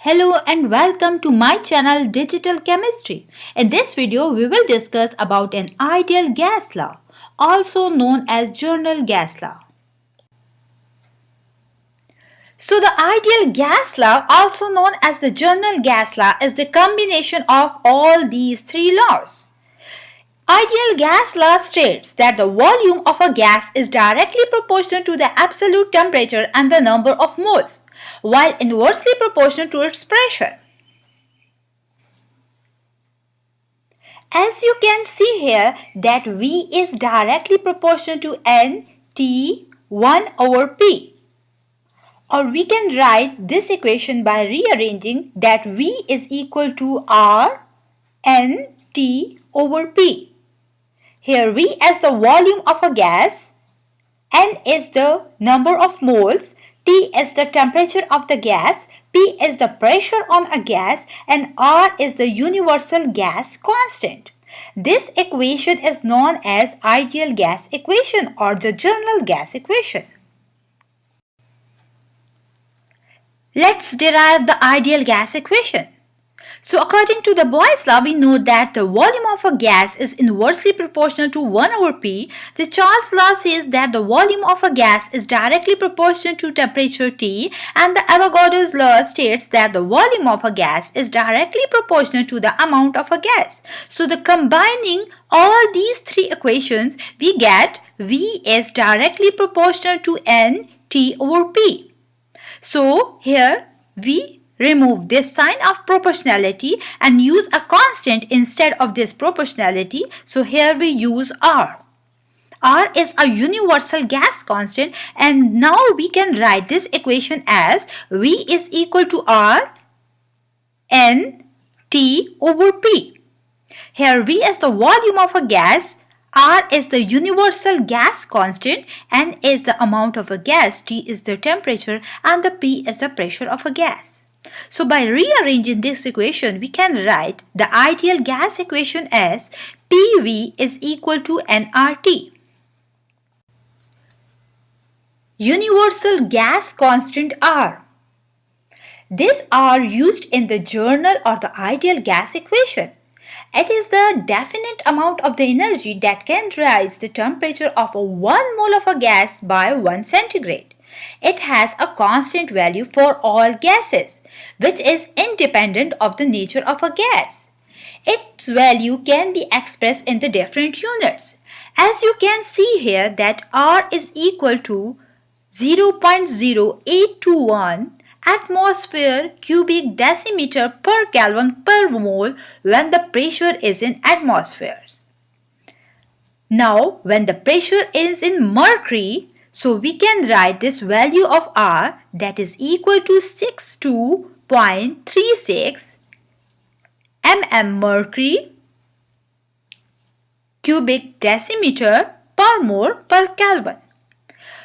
Hello and welcome to my channel Digital Chemistry. In this video, we will discuss about an ideal gas law, also known as general gas law. So the ideal gas law, also known as the general gas law, is the combination of all these three laws. Ideal gas law states that the volume of a gas is directly proportional to the absolute temperature and the number of moles, while inversely proportional to its pressure. As you can see here that V is directly proportional to nT 1 over P. Or we can write this equation by rearranging that V is equal to R nT over P. Here V is the volume of a gas, N is the number of moles, T is the temperature of the gas, P is the pressure on a gas, and R is the universal gas constant. This equation is known as ideal gas equation or the general gas equation. Let's derive the ideal gas equation. So according to the Boyle's law, we know that the volume of a gas is inversely proportional to 1 over P. The Charles law says that the volume of a gas is directly proportional to temperature T, and the Avogadro's law states that the volume of a gas is directly proportional to the amount of a gas. So the combining all these three equations, we get V is directly proportional to nT over P. So here we remove this sign of proportionality and use a constant instead of this proportionality. So here we use R. R is a universal gas constant, and now we can write this equation as V is equal to R nT over P. Here V is the volume of a gas, R is the universal gas constant, N is the amount of a gas, T is the temperature, and the P is the pressure of a gas. So by rearranging this equation, we can write the ideal gas equation as PV is equal to nRT. Universal gas constant R. This R used in the general or the ideal gas equation. It is the definite amount of the energy that can rise the temperature of 1 mole of a gas by 1 centigrade. It has a constant value for all gases, which is independent of the nature of a gas. Its value can be expressed in the different units. As you can see here that R is equal to 0.0821 atmosphere cubic decimeter per Kelvin per mole when the pressure is in atmospheres. Now when the pressure is in mercury, so we can write this value of R that is equal to 62.36 mm mercury cubic decimeter per mole per Kelvin.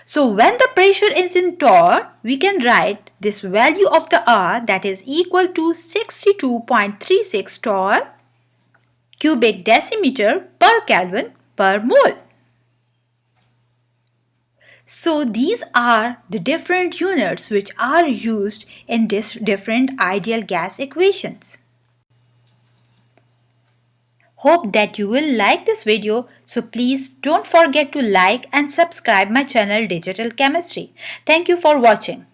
So when the pressure is in torr, we can write this value of the R that is equal to 62.36 torr cubic decimeter per Kelvin per mole. So these are the different units which are used in this different ideal gas equations. Hope that you will like this video, so please don't forget to like and subscribe my channel Digital Chemistry. Thank you for watching.